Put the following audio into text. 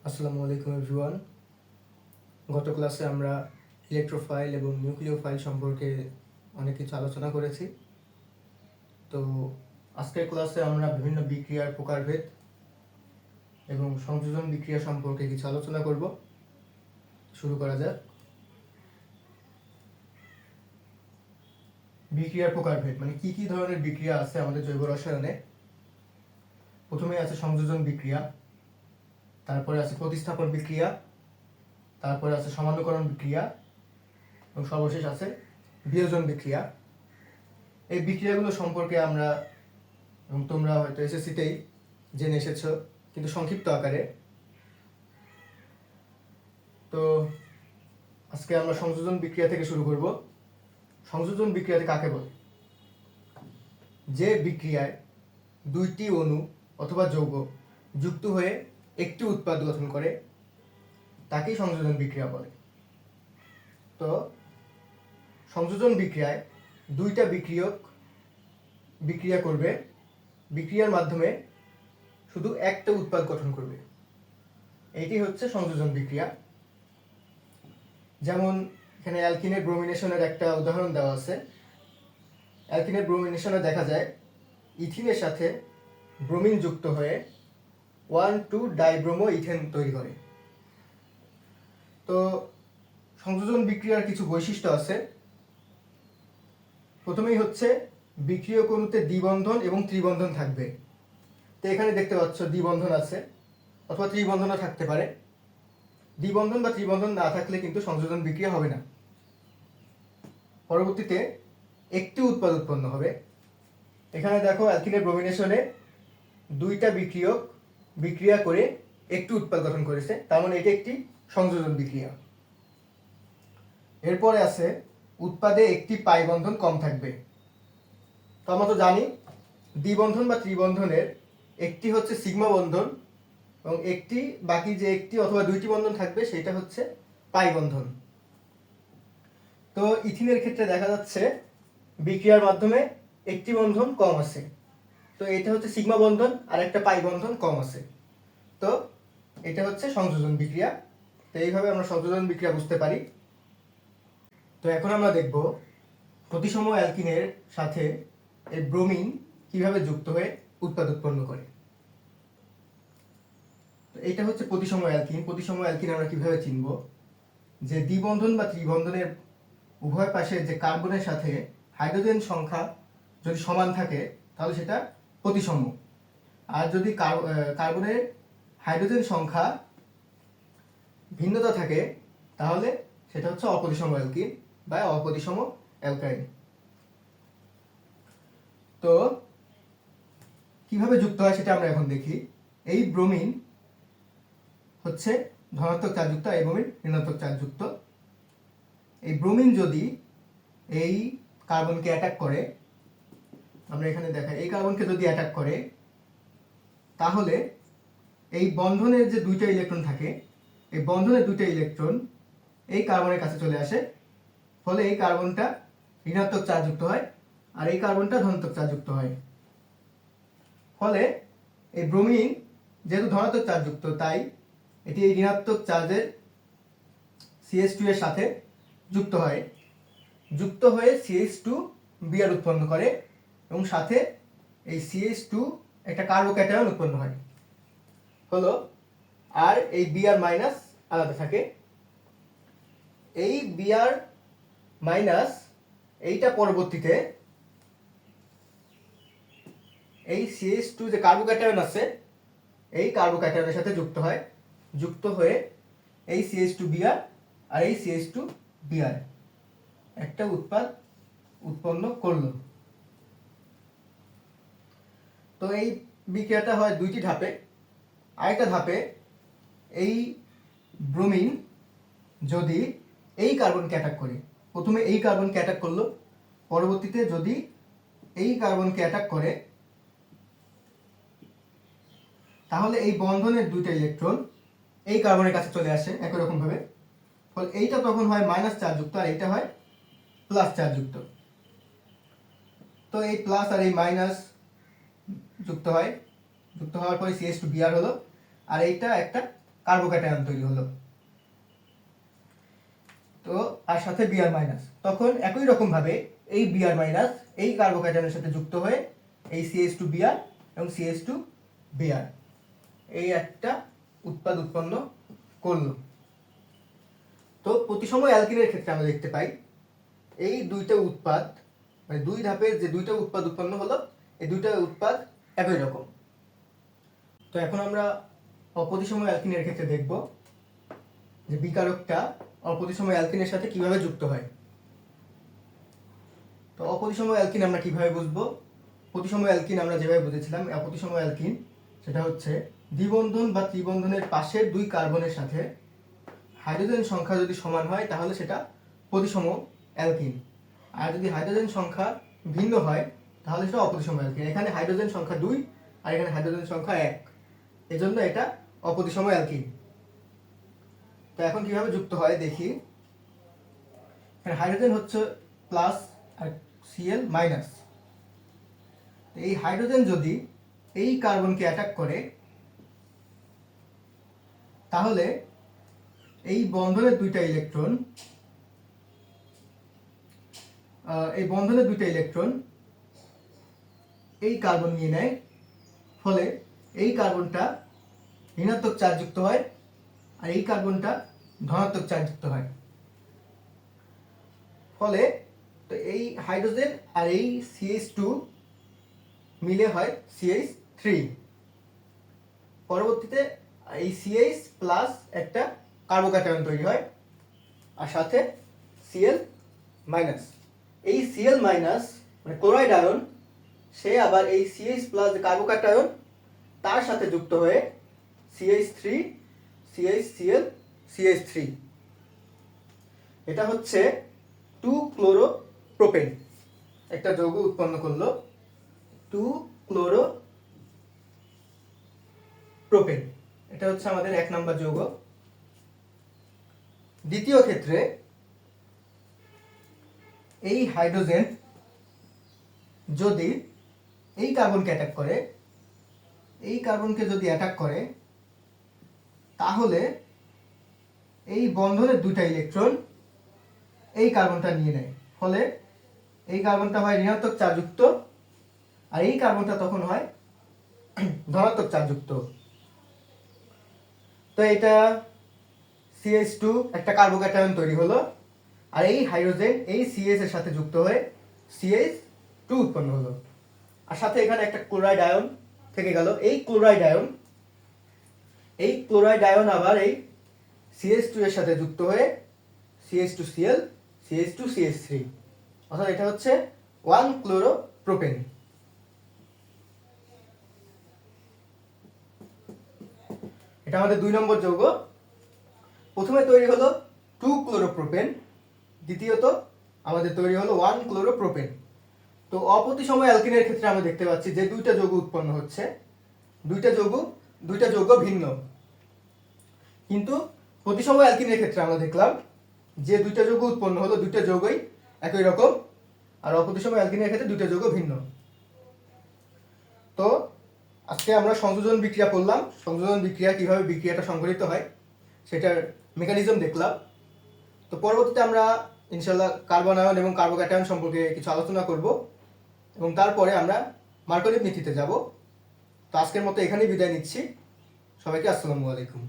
আসসালামু আলাইকুম এভরিওয়ান। গত ক্লাসে আমরা ইলেকট্রোফাইল এবং নিউক্লিওফাইল সম্পর্কে অনেক কিছু আলোচনা করেছি। তো আজকের ক্লাসে আমরা বিভিন্ন বিক্রিয়ার প্রকারভেদ এবং সংযোজন বিক্রিয়া সম্পর্কে কিছু আলোচনা করব। শুরু করা যাক। বিক্রিয়ার প্রকারভেদ মানে কি কি ধরনের বিক্রিয়া আছে আমাদের জৈব রসায়নে। প্রথমে আছে সংযোজন বিক্রিয়া, তারপরে আছে প্রতিস্থাপন বিক্রিয়া, তারপরে আছে সমানুকরণ বিক্রিয়া এবং সর্বশেষ আছে বিয়োজন বিক্রিয়া। এই বিক্রিয়াগুলো সম্পর্কে আমরা এবং তোমরা হয়তো এসএসসিতেই জেনে এসেছো, কিন্তু সংক্ষিপ্ত আকারে। তো আজকে আমরা সংযোজন বিক্রিয়া থেকে শুরু করব। সংযোজন বিক্রিয়াতে কাকে বলে? যে বিক্রিয়ায় দুইটি অণু অথবা যৌগ যুক্ত হয়ে একটি উৎপাদ গঠন করে তাকেই সংযোজন বিক্রিয়া বলে। তো সংযোজন বিক্রিয়ায় দুইটা বিক্রিয়ক বিক্রিয়া করবে, বিক্রিয়ার মাধ্যমে শুধু একটা উৎপাদ গঠন করবে, এটি হচ্ছে সংযোজন বিক্রিয়া। যেমন এখানে অ্যালকিনের ব্রোমিনেশনের একটা উদাহরণ দেওয়া আছে। অ্যালকিনের ব্রোমিনেশনে দেখা যায় ইথিনের সাথে ব্রোমিন যুক্ত হয়ে 1,2-ডাইব্রোমো ইথেন তৈরি করে। তো সংযোজন বিক্রিয়ার কিছু বৈশিষ্ট্য আছে। প্রথমেই হচ্ছে বিক্রিয়ক অণুতে দ্বিবন্ধন এবং ত্রিবন্ধন থাকবে। তো এখানে দেখতে পাচ্ছ দ্বিবন্ধন আছে, অথবা ত্রিবন্ধনও থাকতে পারে। দ্বিবন্ধন বা ত্রিবন্ধন না থাকলে কিন্তু সংযোজন বিক্রিয়া হবে না। পরবর্তীতে একটি উৎপাদ উৎপন্ন হবে। এখানে দেখো অ্যালকিনের ব্রোমিনেশনে দুইটা বিক্রিয়ক বিক্রিয়া করে একটি উৎপাদ গঠন করেছে, তার মানে এটি একটি সংযোজন বিক্রিয়া। এরপরে আছে উৎপাদে একটি পাই বন্ধন কম থাকবে। তো আমরা তো জানি দ্বিবন্ধন বা ত্রিবন্ধনের একটি হচ্ছে সিগমা বন্ধন এবং একটি বাকি যে একটি অথবা দুইটি বন্ধন থাকবে সেটা হচ্ছে পাই বন্ধন। তো ইথিনের ক্ষেত্রে দেখা যাচ্ছে বিক্রিয়ার মাধ্যমে একটি বন্ধন কম আছে, তো এটা হচ্ছে সিগমা বন্ধন আর একটা পাই বন্ধন কম আছে। তো এটা হচ্ছে সংযোজন বিক্রিয়া। তো এইভাবে আমরা সংযোজন বিক্রিয়া বুঝতে পারি। তো এখন আমরা দেখব প্রতিসম অ্যালকিনের সাথে এই ব্রোমিন কিভাবে যুক্ত হয়ে উৎপাদ উৎপন্ন করে। তো এটা হচ্ছে প্রতিসম অ্যালকিন। প্রতিসম অ্যালকিন আমরা কিভাবে চিনব? যে দ্বিবন্ধন বা ত্রিবন্ধনের উভয় পাশে যে কার্বনের সাথে হাইড্রোজেন সংখ্যা যদি সমান থাকে তাহলে সেটা প্রতিসম, আর যদি কার্বনের হাইড্রোজেন সংখ্যা ভিন্নতা থাকে তাহলে সেটা হচ্ছে অপ্রতিসম অ্যালকিন বা অপ্রতিসম অ্যালকাইন। তো কিভাবে যুক্ত হয় সেটা আমরা এখন দেখি। এই ব্রোমিন হচ্ছে ধনাত্মক চার্জযুক্ত, এই ব্রোমিন ঋণাত্মক চার্জযুক্ত। এই ব্রোমিন যদি এই কার্বনকে অ্যাটাক করে, আমরা এখানে দেখাই এই কার্বনকে যদি অ্যাটাক করে তাহলে এই বন্ধনের যে দুইটা ইলেকট্রন থাকে, এই বন্ধনের দুইটা ইলেকট্রন এই কার্বনের কাছে চলে আসে, ফলে এই কার্বনটা ঋণাত্মক চার্জযুক্ত হয় আর এই কার্বনটা ধনাত্মক চার্জযুক্ত হয়। ফলে এই ব্রোমিন যেহেতু ধনাত্মক চার্জযুক্ত, তাই এটি এই ঋণাত্মক চার্জের CH2 এর সাথে যুক্ত হয়ে CH2Br উৎপন্ন করে এবং সাথে এই CH2 একটা কার্বোক্যাটায়ন উৎপন্ন হয় হলো, আর এই Br মাইনাস আলাদা থাকে। এই Br মাইনাস এইটা পরবর্তীতে এই CH2 যে কার্বোক্যাটায়ন আছে এই কার্বোক্যাটায়নের সাথে যুক্ত হয়ে এই CH2Br আর এই CH2Br একটা উৎপাদ উৎপন্ন করলো। তো এই বিক্রিয়াটা হয় দুইটি ধাপে। আরেকটা ধাপে এই ব্রোমিন যদি এই কার্বনকে অ্যাটাক করে, প্রথমে এই কার্বনকে অ্যাটাক করলো, পরবর্তীতে যদি এই কার্বনকে অ্যাটাক করে তাহলে এই বন্ধনের দুইটা ইলেকট্রন এই কার্বনের কাছে চলে আসে একই রকম ভাবে, ফলে এইটা তখন হয় মাইনাস চার্জযুক্ত আর এইটা হয় প্লাস চার্জযুক্ত। তো এই প্লাস আর এই মাইনাস যুক্ত হওয়ার পরে CH2Br হলো, আর এইটা একটা কার্বোক্যাটায়ন তৈরি হলো। তো আর সাথে Br মাইনাস, তখন একই রকম ভাবে এই Br মাইনাস এই কার্বোক্যাটায়নের সাথে যুক্ত হয়ে এই CH2Br এবং CH2Br এই একটা উৎপাদ উৎপন্ন করলো। তো প্রতিসম অ্যালকিনের ক্ষেত্রে আমরা দেখতে পাই এই দুইটা উৎপাদ, মানে দুই ধাপের যে দুইটা উৎপাদ উৎপন্ন হলো, এই দুইটা উৎপাদ একই রকম। তো এখন আমরা অপ্রতিসম অ্যালকিনের ক্ষেত্রে দেখব যে বিকারকটা অপ্রতিসম অ্যালকিনের সাথে কিভাবে যুক্ত হয়। তো অপ্রতিসম অ্যালকিন আমরা কিভাবে বুঝবো? প্রতিসম অ্যালকিন আমরা যেভাবে বুঝেছিলাম, অপ্রতিসম অ্যালকিন সেটা হচ্ছে দ্বিবন্ধন বা ত্রিবন্ধনের পাশের দুই কার্বনের সাথে হাইড্রোজেন সংখ্যা যদি সমান হয় তাহলে সেটা প্রতিসম অ্যালকিন, আর যদি হাইড্রোজেন সংখ্যা ভিন্ন হয় তাহলে সেটা অপ্রতিসম অ্যালকিন। এখানে হাইড্রোজেন সংখ্যা 2 আর এখানে হাইড্রোজেন সংখ্যা 1, এজন্য এটা অপ্রতিসম অ্যালকিন। তো এখন কিভাবে যুক্ত হয় দেখি। এখানে হাইড্রোজেন হচ্ছে প্লাস আর Cl মাইনাস। এই হাইড্রোজেন যদি এই কার্বনকে অ্যাটাক করে তাহলে এই বন্ধনের দুইটা ইলেকট্রন এই কার্বন নিয়ে নেয়, ফলে এই কার্বনটা ঋণাত্মক চার্জযুক্ত হয় আর এই কার্বনটা ধনাত্মক চার্জযুক্ত হয়। ফলে তো এই হাইড্রোজেন আর এই CH2 মিলে হয় CH3। পরবর্তীতে এই CH প্লাস একটা কার্বোক্যাটায়ন তৈরি হয় আর সাথে Cl মাইনাস। এই Cl মাইনাস মানে ক্লোরাইড আয়ন, সে আবার এই CH প্লাস কার্বোক্যাটায়ন তার সাথে যুক্ত হয়ে CH3 CHCl CH3, এটা হচ্ছে 2-ক্লোরোপ্রোপেন একটা যৌগ উৎপন্ন করলো, 2-ক্লোরোপ্রোপেন। এটা হচ্ছে আমাদের 1 নম্বর যৌগ। দ্বিতীয় ক্ষেত্রে এই হাইড্রোজেন যদি এই কার্বনকে অ্যাটাক করে তাহলে এই বন্ধনের দুইটা ইলেকট্রন এই কার্বনটা নিয়ে নেয়, ফলে এই কার্বনটা হয় ঋণাত্মক চার্জযুক্ত আর এই কার্বনটা তখন হয় ধনাত্মক চার্জযুক্ত। তো এটা CH2 একটা কার্বোক্যাটায়ন তৈরি হলো আর এই হাইড্রোজেন এই CH এর সাথে যুক্ত হয়ে CH2 উৎপন্ন হলো আর সাথে এখানে একটা ক্লোরাইড আয়ন থেকে গেল। এই ক্লোরাইড আয়ন আবার এই CH2 এর সাথে যুক্ত হয়ে CH2Cl CH2CH3, অর্থাৎ এটা হচ্ছে 1-ক্লোরোপ্রোপেন। এটা আমাদের 2 নম্বর যৌগ। প্রথমে তৈরি হলো 2-ক্লোরোপ্রোপেন, দ্বিতীয়ত আমাদের তৈরি হলো 1-ক্লোরোপ্রোপেন। তো অপ্রতিসম অ্যালকিনের ক্ষেত্রে আমরা দেখতে পাচ্ছি যে দুইটা যৌগ উৎপন্ন হচ্ছে, দুইটা যৌগ ভিন্ন, কিন্তু প্রতিসম অ্যালকিনের ক্ষেত্রে আমরা দেখলাম যে দুইটা যৌগ উৎপন্ন হলো দুইটা যৌগই একই রকম, আর অপ্রতিসম অ্যালকিনের ক্ষেত্রে দুইটা যৌগ ভিন্ন। তো আজকে আমরা সংযোজন বিক্রিয়া পড়লাম, সংযোজন বিক্রিয়া কিভাবে বিক্রিয়াটা সংঘটিত হয় সেটার মেকানিজম দেখলাম। তো পরবর্তীতে আমরা ইনশাআল্লাহ কার্বন আয়ন এবং কার্বোক্যাটায়ন সম্পর্কে কিছু আলোচনা করব এবং তারপরে আমরা মার্কোনিভ নীতিতে যাব। তো আজকের মতো এখানেই বিদায় নিচ্ছি। সবাইকে আসসালামু আলাইকুম।